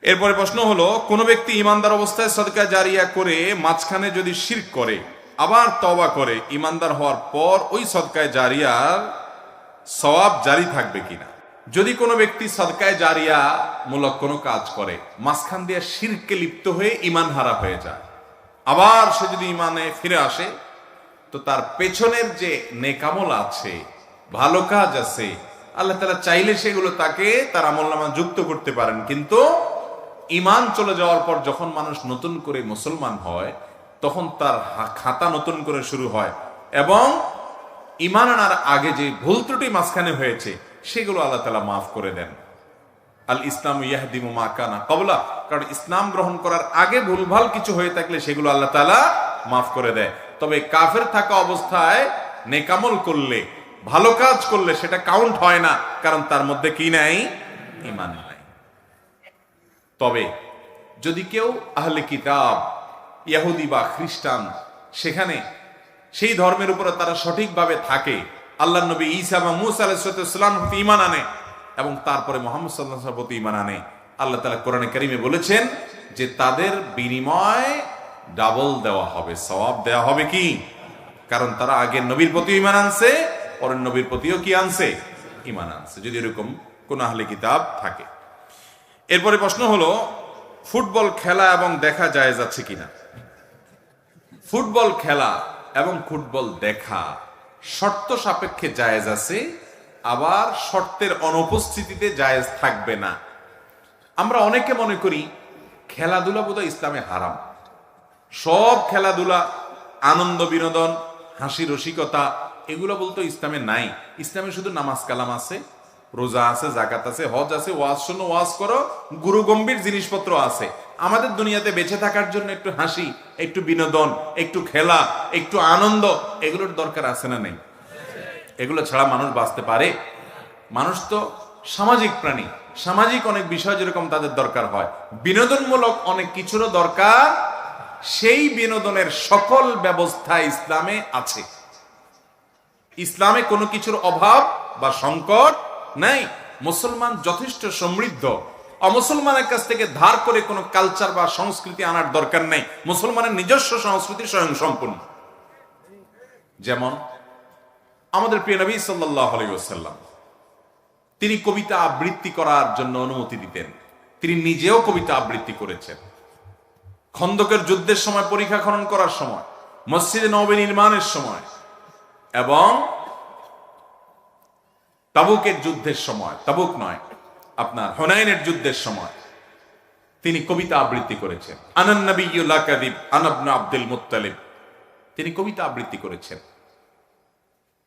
এরপরে প্রশ্ন হলো, কোন ব্যক্তি ইমানদার অবস্থায় সদকা জারিয়া করে মাঝখানে যদি শিরক করে আবার তওবা করে ইমানদার হওয়ার পর ওই সদকায় জারিয়ার সওয়াব জারি থাকবে কিনা? যদি কোনো ব্যক্তি সদকায় জারিয়া মূলক কোনো কাজ করে মাঝখান দিয়ে শিরকে লিপ্ত হয়ে ইমান হারা হয়ে যায়, আবার সে যদি ইমানে ফিরে আসে তো তার পেছনের যে নেকামল আছে, ভালো কাজ আছে, আল্লাহ তাআলা চাইলে সেগুলো তাকে তার আমলনামা যুক্ত করতে পারেন। কিন্তু ইমান চলে যাওয়ার পর যখন মানুষ নতুন করে মুসলমান হয় তখন তার খাতা নতুন করে শুরু হয় এবং ইমান আনার আগে যে ভুল ত্রুটি মাঝখানে হয়েছে সেগুলো আল্লাহ তাআলা মাফ করে দেন। আল ইসলাম ইয়াহদিমু মা কানা ক্বাবলা, কারণ ইসলাম গ্রহণ করার আগে ভুলভাল কিছু হয়ে থাকলে সেগুলো আল্লাহ তাআলা মাফ করে দেয়। তবে কাফের থাকা অবস্থায় নেকামল করলে, ভালো কাজ করলে সেটা কাউন্ট হয় না, কারণ তার মধ্যে কি নাই? ঈমান নাই। তবে যদি কেউ আহলে কিতাব, ইহুদি বা খ্রিস্টান, সেখানে সেই ধর্মের উপরে তারা সঠিকভাবে থাকে, আল্লাহর নবী ঈসা বা মূসা আলাইহিস সালাম প্রতি ঈমান আনে এবং তারপরে মুহাম্মদ সাল্লাল্লাহু আলাইহি ওয়াসাল্লাম প্রতি ঈমান আনে, আল্লাহ তাআলা কোরআনে কারীমে বলেছেন যে তাদের বিনিময় ডাবল দেওয়া হবে, সওয়াব দেওয়া হবে। কি? কারণ তারা আগের নবীর প্রতি ঈমান আনছে, পরের নবীর প্রতিও কি আনছে? ঈমান আনছে, যদি এরকম কোন আহলে কিতাব থাকে। এরপরে প্রশ্ন হলো, ফুটবল খেলা এবং দেখা জায়েজ আছে কিনা? ফুটবল খেলা এবং ফুটবল দেখা শর্ত সাপেক্ষে জায়েজ আছে, আবার শর্তের অনুপস্থিতিতে জায়েজ থাকবে না। আমরা অনেকে মনে করি খেলাধুলা বোধহয় ইসলামে হারাম, সব খেলাধুলা, আনন্দ বিনোদন, হাসি রসিকতা, এগুলো বলতো ইসলামে নাই। ইসলামে শুধু নামাজ কালাম আছে, রোজা আছে, জাকাত আছে, হজ আছে, ওয়াজ শোনো, ওয়াজ করো, গুরু গম্ভীর জিনিসপত্র আছে। আমাদের দুনিয়াতে বেঁচে থাকার জন্য একটু হাসি, একটু বিনোদন, একটু খেলা, একটু আনন্দ, এগুলোর দরকার আছে না নেই? এগুলো ছাড়া মানুষ বাঁচতে পারে? মানুষ তো সামাজিক প্রাণী, সামাজিক অনেক বিষয় যেরকম তাদের দরকার হয়, বিনোদনমূলক অনেক কিছুরও দরকার। সেই বিনোদনের সকল ব্যবস্থা ইসলামে আছে। ইসলামে কোনো কিছুর অভাব বা সংকট নাই। মুসলমান যথেষ্ট সমৃদ্ধ, অমুসলমানের কাছ থেকে ধার করে কোনো কালচার বা সংস্কৃতি আনার দরকার নেই। মুসলমানের নিজস্ব সংস্কৃতি স্বয়ং সম্পূর্ণ। যেমন আমাদের প্রিয় নবী সাল্লাল্লাহু আলাইহি ওয়াসাল্লাম, তিনি কবিতা আবৃত্তি করার জন্য অনুমতি দিতেন। তিনি নিজেও কবিতা আবৃত্তি করেছেন। খন্দকের যুদ্ধের সময়, পরীক্ষা খনন করার সময়, মসজিদে নববী নির্মাণের সময় এবং তাবুকের যুদ্ধের সময়, তাবুক নয়, আপনার হুনাইনের যুদ্ধের সময় তিনি কবিতা আবৃত্তি করেছেন। আনান নাবিয়্যু লা কাযিব আনা ইবনু আব্দুল মুত্তালিব, তিনি কবিতা আবৃত্তি করেছেন।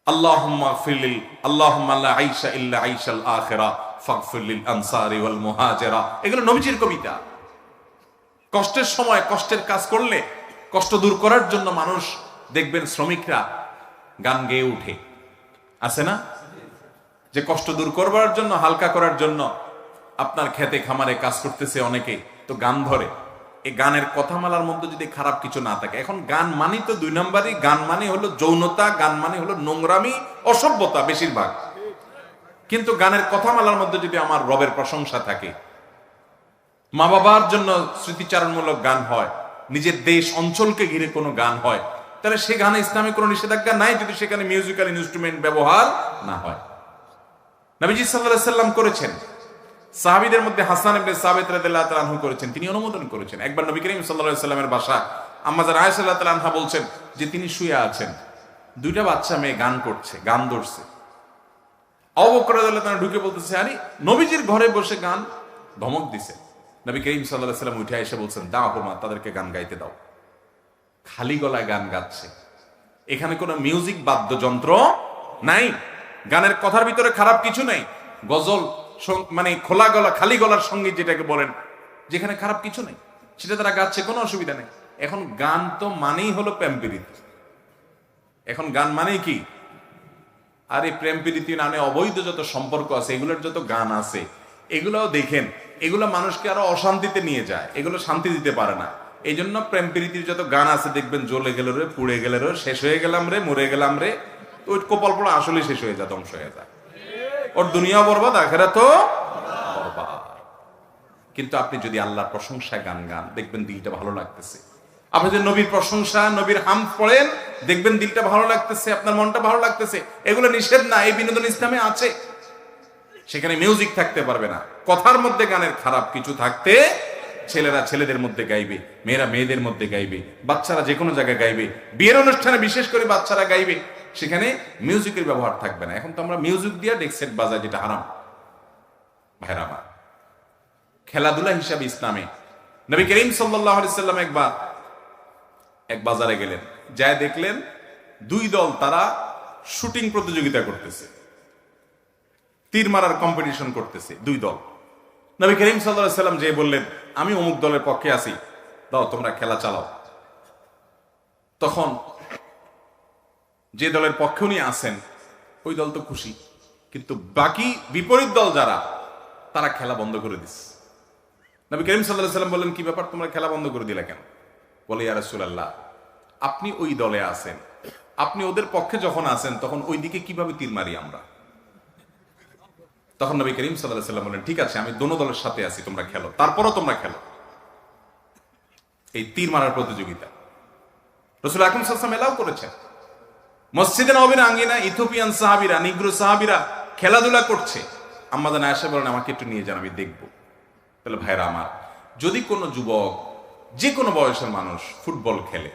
আল্লাহুম্মা ফিলিল আল্লাহুম্মা লা আইশা ইল্লা আইশাল আখিরা ফাগফির লিল আনসারি ওয়াল মুহাজিরা, এগুলো নবীজির কবিতা। কষ্টের সময় কষ্টের কাজ করলে কষ্ট দূর করার জন্য মানুষ দেখবেন শ্রমিকরা গান গেয়ে উঠে, আছে না? যে কষ্ট দূর করবার জন্য, হালকা করার জন্য আপনার খেতে খামারে কাজ করতেছে অনেকে, তো গান ধরে। এই গানের কথামালার মধ্যে যদি খারাপ কিছু না থাকে, এখন গান মানি তো দুই নম্বরই, গান মানে হলো যৌনতা, গান মানে হলো নোংরামি, অসভ্যতা বেশিরভাগ। কিন্তু গানের কথামালার মধ্যে যদি আমার রবের প্রশংসা থাকে, মা বাবার জন্য স্মৃতিচারণমূলক গান হয়, নিজের দেশ অঞ্চলকে ঘিরে কোনো গান হয়, তাহলে সে গানে ইসলামে কোনো নিষেধাজ্ঞা নাই, যদি সেখানে মিউজিক্যাল ইনস্ট্রুমেন্ট ব্যবহার না হয়। নবীজি সাল্লাল্লাহু আলাইহি ওয়াসাল্লাম করেছেন, সাহাবীদের মধ্যে হাসান ইবনে সাবিত রাদিয়াল্লাহু তাআলা আনহু করেছেন, তিনি অনুমোদন করেছেন। একবার নবী করিম সাল্লাল্লাহু আলাইহি ওয়াসাল্লামের বাসা আম্মা জান আয়েশা রাদিয়াল্লাহু তাআলা আনহা বলছেন যে তিনি শুয়ে আছেন, দুইটা বাচ্চা মেয়ে গান করছে, গান ধরছে। আবু বকর রাদিয়াল্লাহু তাআলা ঢুকে বলতেছে, আরে নবীজির ঘরে বসে গান, ধমক দিছে। নবী করিম সাল্লাল্লাহু আলাইহি ওয়াসাল্লাম উঠে এসে বলছেন, দাও হুমা, তাদেরকে গান গাইতে দাও। খালি গলায় গান গাচ্ছে, এখানে কোনো মিউজিক বাদ্যযন্ত্র নাই, গানের কথার ভিতরে খারাপ কিছু নাই। গজল মানে খোলা গলা, খালি গলার সঙ্গীত যেটাকে বলেন, যেখানে খারাপ কিছু নেই, সেটা তারা গাচ্ছে, কোনো অসুবিধা নেই। এখন গান তো মানেই হলো প্রেম প্রীতি। এখন গান মানেই কি? আর এই প্রেম প্রীতি নামে অবৈধ যত সম্পর্ক আছে, এগুলোর যত গান আছে, এগুলোও দেখেন, এগুলো মানুষকে আরো অশান্তিতে নিয়ে যায়, এগুলো শান্তি দিতে পারে না। এই জন্য প্রেম প্রীতির যত গান আছে দেখবেন, জ্বলে গেল রে, পুড়ে গেল রে, শেষ হয়ে গেলাম রে, মরে গেলাম রে, ওই কপাল পড়া আসলে শেষ হয়ে যায়, ধ্বংস হয়ে যায়, ওর দুনিয়া বরবাদ, আখেরাতও বরবাদ। কিন্তু আপনি যদি আল্লাহর প্রশংসায় গান গান, দেখবেন দিলটা ভালো লাগতেছে। আপনি যদি নবীর প্রশংসা, নবীর হামদ পড়েন, দেখবেন দিলটা ভালো লাগতেছে, আপনার মনটা ভালো লাগতেছে। এগুলো নিষেধ না, এই বিনোদন ইসলামে আছে। সেখানে মিউজিক থাকতে পারবে না, কথার মধ্যে গানের খারাপ কিছু থাকতে, ছেলেরা ছেলেদের মধ্যে গাইবে, মেয়েরা মেয়েদের মধ্যে গাইবে, বাচ্চারা যে কোনো জায়গায় গাইবে, বিয়ের অনুষ্ঠানে বিশেষ করে বাচ্চারা গাইবে, সেখানে মিউজিকের ব্যবহার থাকবে না। এখন তো আমরা মিউজিক দিয়ে ডেক সেট বাজাই, যেটা হারাম। ভাইরা আমার, খেলাধুলা হিসাবে ইসলামে নবী করিম সাল্লাল্লাহু আলাইহি সাল্লাম একবার এক বাজারে গেলেন, যায় দেখলেন দুই দল তারা শুটিং প্রতিযোগিতা করতেছে, তীর মারার কম্পিটিশন করতেছে দুই দল। নবী করিম সাল্লাল্লাহু আলাইহি সাল্লাম যে বললেন, আমি অমুক দলের পক্ষে আছি, দাও তোমরা খেলা চালাও। তখন যে দলের পক্ষে উনি আছেন ওই দল তো খুশি, কিন্তু বাকি বিপরীত দল যারা, তারা খেলা বন্ধ করে দিচ্ছে। নবী করিম সাল্লাল্লাহু আলাইহি সাল্লাম বললেন, কি ব্যাপার, তোমরা খেলা বন্ধ করে দিলে কেন? বলে, ইয়া রাসূলুল্লাহ, আপনি ওই দলে আছেন, আপনি ওদের পক্ষে যখন আছেন তখন ওই দিকে কিভাবে তীর মারি আমরা? তখন নবী করিম সাল্লাল্লাহু আলাইহি সাল্লাম বললেন, ঠিক আছে, আমি দোনো দলের সাথে আছি, তোমরা খেলো, তারপরও তোমরা খেলো। এই তীর মারার প্রতিযোগিতা রাসূল আকরাম সাল্লাল্লাহু আলাইহি ওয়াসাল্লাম এলাও করেছেন। মসজিদে নববীর আঙ্গিনা ইথিওপিয়ান সাহাবীরা, নিগ্রো সাহাবীরা খেলাধুলা করছে। আম্মা জান আয়েশা বলেন, আমাকে একটু নিয়ে যান, আমি দেখবো। তাহলে ভাইরা আমার, যদি কোনো যুবক, যে কোনো বয়সের মানুষ ফুটবল খেলে,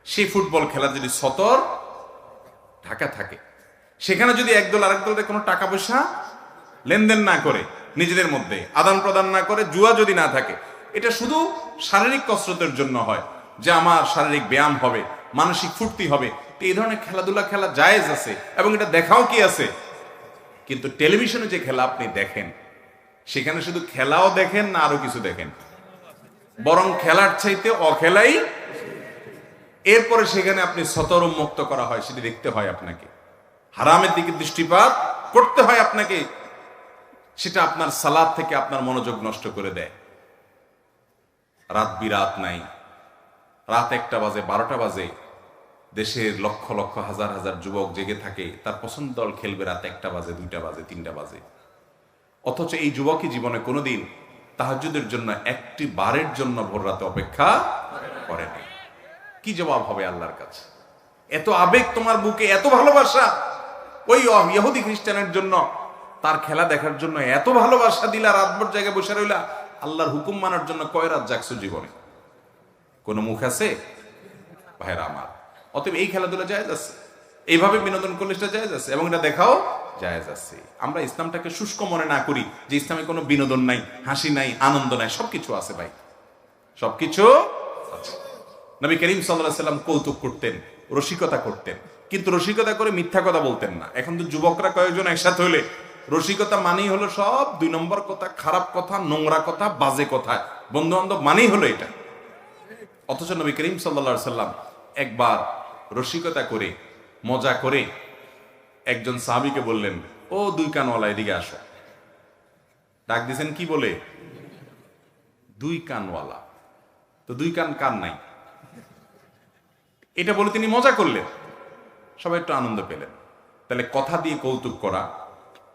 সেই ফুটবল খেলা যদি সতর ঢাকা থাকে, সেখানে যদি একদল আরেক দলের কোনো টাকা পয়সা লেনদেন না করে, নিজেদের মধ্যে আদান প্রদান না করে, জুয়া যদি না থাকে, এটা শুধু শারীরিক কসরতের জন্য হয়, যে আমার শারীরিক ব্যায়াম হবে, মানসিক ফুর্তি হবে, এই ধরনের খেলাধুলা খেলা জায়েজ আছে, এবং এটা দেখাও কি আছে। কিন্তু টেলিভিশনে যে খেলা আপনি দেখেন, সেখানে শুধু খেলাও দেখেন না, আরো কিছু দেখেন, বরং খেলার চাইতে অখেলাই। এরপরে সেখানে আপনি সতর মুক্ত করা হয়, সেটি দেখতে হয় আপনাকে, হারামের দিকে দৃষ্টিপাত করতে হয় আপনাকে। সেটা আপনার সালাত থেকে আপনার মনোযোগ নষ্ট করে দেয়। রাত বিরাত নাই, রাত 1টা বাজে, 12টা বাজে, দেশের লক্ষ লক্ষ হাজার হাজার যুবক জেগে থাকে, তার পছন্দ দল খেলবে রাত 1টা বাজে, 2টা বাজে, 3টা বাজে। অথচ এই যুবকই জীবনে কোনোদিন তাহাজ্জুদের জন্য একটি বারের জন্য ভোর রাতে অপেক্ষা করে নাই। কি জবাব হবে আল্লাহর কাছে? এত আবেগ তোমার বুকে, এত ভালোবাসা, ওই ইহুদি খ্রিস্টানের জন্য, তার খেলা দেখার জন্য এত ভালোবাসা দিলা, রাতভর জায়গায় বসে রইলা, আল্লাহর হুকুম মানার জন্য কয় রাত জাগছো জীবনে? কোন মুখ আছে ভাইরা আমার? অতএব এই খেলাধুলা জায়েজ আছে, এইভাবে বিনোদন করলে সেটা জায়েজ আছে, এবং এটা দেখাও জায়েজ আছে। আমরা ইসলামটাকে শুষ্ক মনে না করি যে ইসলামে কোনো বিনোদন নাই, হাসি নাই, আনন্দ নাই, সবকিছু আছে ভাই, সবকিছু আছে। নবী করিম সাল্লাল্লাহু আলাইহি সাল্লাম কৌতুক করতেন, রসিকতা করতেন, কিন্তু রসিকতা করে মিথ্যা কথা বলতেন না। এখন তো যুবকরা কয়েকজন একসাথে হলে রসিকতা মানেই হলো সব 2 নম্বর কথা, খারাপ কথা, নোংরা কথা, বাজে কথা, বন্ধু বান্ধব মানেই হলো এটা। অথচ নবী করিম সাল্লাল্লাহু আলাইহি সাল্লাম একবার রসিকতা করে, মজা করে একজন সাহাবীকে বললেন, ও 2 কানওয়ালা, এদিকে আসো। ডাক দিয়েছেন কি বলে? 2 কানওয়ালা। তো 2 কান কান নাই, এটা বলে তিনি মজা করলেন, সবাই একটু আনন্দ পেলেন। তাহলে কথা দিয়ে কৌতুক করা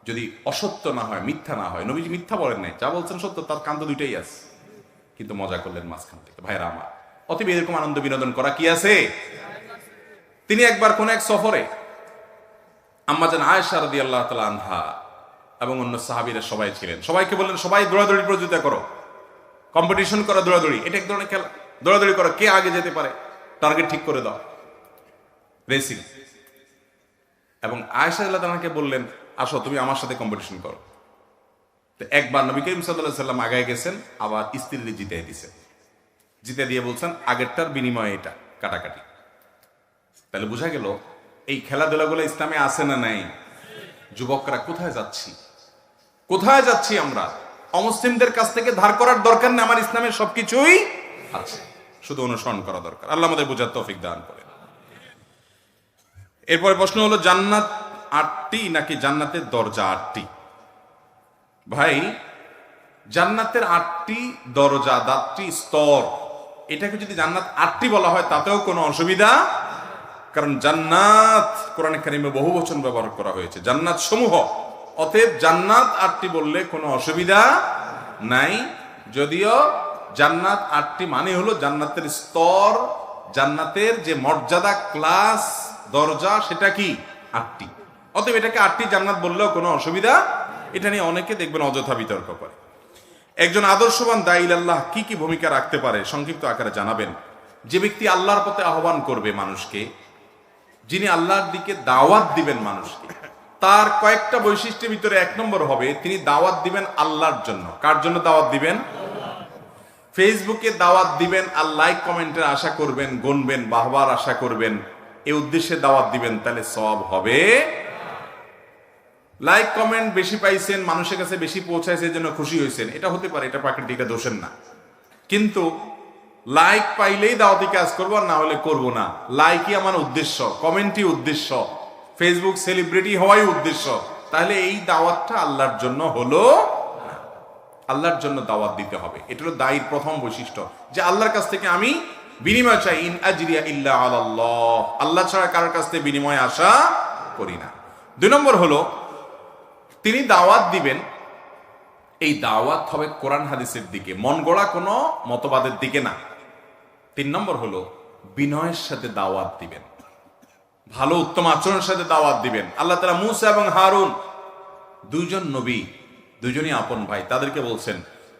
যদি অসত্য না হয়, মিথ্যা না হয়, নবীজি মিথ্যা বলেন নাই, যা বলছেন সত্য, তার কান তো 2টাই আছে, কিন্তু মজা করলেন মাঝখান থেকে। ভাইরা আমার, অতএব এরকম আনন্দ বিনোদন করা কি আছে? তিনি একবার কোন এক সফরে আম্মা জান আয়েশা রাদিয়াল্লাহু তাআলা আনহা এবং অন্য সাহাবীরা সবাই ছিলেন, সবাইকে বললেন, সবাই দৌড়াদৌড়ি প্রতিযোগিতা করো, কম্পিটিশন করো, দৌড়াদৌড়ি, এটা এক ধরনের খেলা, দৌড়াদৌড়ি করো, কে আগে যেতে পারে, টার্গেট ঠিক করে দাও, রেসিং। এবং আয়েশা রাদিয়াল্লাহু তাআলাকে বললেন, আসো তুমি আমার সাথে কম্পিটিশন করো। তো একবার নবী করিম সাল্লাল্লাহু আলাইহি সাল্লাম আগায় গেছেন, আবার স্ত্রীকে জিতিয়ে দিয়েছেন, জিতে দিয়ে বলছেন, আগেরটার বিনিময়ে এটা কাটাকাটি। তাহলে বোঝা গেল এই খেলাধুলাগুলো ইসলামে আছে না নাই? যুবকরা কোথায় যাচ্ছি, কোথায় যাচ্ছি আমরা? অমুসলিমদের কাছ থেকে ধার করার দরকার নেই, আমার ইসলামের সবকিছুই আছে, শুধু অনুসরণ করা দরকার। আল্লাহ আমাদের বোঝার তৌফিক দান করেন। এরপরে প্রশ্ন হলো, জান্নাত 8টি নাকি জান্নাতের দরজা 8টি? ভাই, জান্নাতের 8টি দরজা, 8টি স্তর, এটাকে যদি জান্নাত 8টি বলা হয় তাতেও কোনো অসুবিধা, কারণ জান্নাত কোরআনে কারিমে বহু বচন ব্যবহার করা হয়েছে, জান্নাত সমূহ। অতএব জান্নাত 8টি বললে কোনো অসুবিধা নাই। যদিও জান্নাত 8টি মানে হলো জান্নাতের স্তর, জান্নাতের যে মর্যাদা, ক্লাস, দরজা, সেটা কি 8টি। অতএব এটাকে 8টি জান্নাত বললেও কোনো অসুবিধা। এটা নিয়ে অনেকে দেখবেন অযথা বিতর্ক করে। একজন আদর্শবান দাঈ ইলাল্লাহ কি কি ভূমিকা রাখতে পারে সংক্ষিপ্ত আকারে জানাবেন। যে ব্যক্তি আল্লাহর পথে আহ্বান করবে মানুষকে, যিনি আল্লাহর দিকে দাওয়াত দিবেন মানুষকে, তার কয়েকটা বৈশিষ্ট্যের ভিতরে 1 নম্বর হবে তিনি দাওয়াত দিবেন আল্লাহর জন্য। কার জন্য দাওয়াত দিবেন? ফেসবুকে দাওয়াত দিবেন আর লাইক কমেন্টের আশা করবেন, গুনবেন, বাহবার আশা করবেন, এই উদ্দেশ্যে দাওয়াত দিবেন, তাহলে সওয়াব হবে। লাইক কমেন্ট বেশি পাইছেন, মানুষের কাছে বেশি পৌঁছাইছে, এর জন্য খুশি হয়েছেন, এটা হতে পারে, এটা প্রাকৃতিক, এটা দোষের না। কিন্তু লাইক পাইলেই দাওয়াতি কাজ করবো, আর না হলে করব না। লাইকই আমার উদ্দেশ্য, কমেন্টই উদ্দেশ্য, ফেসবুক সেলিব্রিটি হওয়াই উদ্দেশ্য, তাহলে এই দাওয়াতটা আল্লাহর জন্য হলো না। আল্লাহর জন্য দাওয়াত দিতে হবে। এটা হলো দায়ীর প্রথম বৈশিষ্ট্য, যে আল্লাহর কাছ থেকে আমি বিনিময় চাই। ইন আজরিয়া ইল্লা আলাল্লাহ, আল্লাহ ছাড়া কারোর কাছ থেকে বিনিময় আশা করি না। 2 নম্বর হলো তিনি দাওয়াত দিবেন, এই দাওয়াত হবে কোরআন হাদিসের দিকে, মন গড়া কোনো মতবাদের দিকে না। 3 নম্বর হলো বিনয়ের সাথে দাওয়াত দিবেন, ভালো উত্তম আচরণের সাথে দাওয়াত দিবেন। আল্লাহ তাআলা মূসা এবং হারুন, 2 জন নবী, 2 জনই আপন ভাই, তাদেরকে বলছেন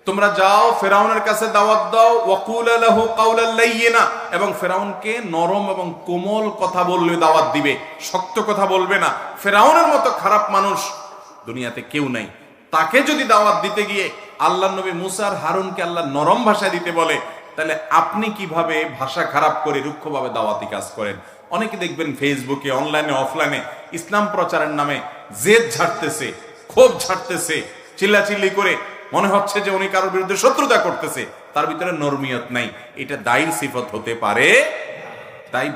তোমরা যাও ফেরাউনের কাছে দাওয়াত দাও, ওয়াকুলা লাহু কাওলাল লাইয়িনা, এবং ফেরাউনকে নরম এবং কোমল কথা বললে দাওয়াত দিবে, শক্ত কথা বলবে না। ফেরাউনের মতো খারাপ মানুষ দুনিয়াতে কেউ নাই, তাকে যদি দাওয়াত দিতে গিয়ে আল্লাহর নবী মূসা আর হারুনকে আল্লাহ নরম ভাষায় দিতে বলে, তাহলে আপনি কিভাবে ভাষা খারাপ করে রুক্ষভাবে দাওয়াতি কাজ করেন? অনেকে দেখবেন ফেসবুকে, অনলাইনে, অফলাইনে ইসলাম প্রচারের নামে জেদ ঝাড়তেছে, ক্ষোভ ঝাড়তেছে, চিল্লাচিল্লি করে, মনে হচ্ছে যে উনি কারোর বিরুদ্ধে শত্রুতা করতেছে, তার ভিতরে নরমিয়ত নাই। এটা দায়ীর সিফত হতে পারে। তাই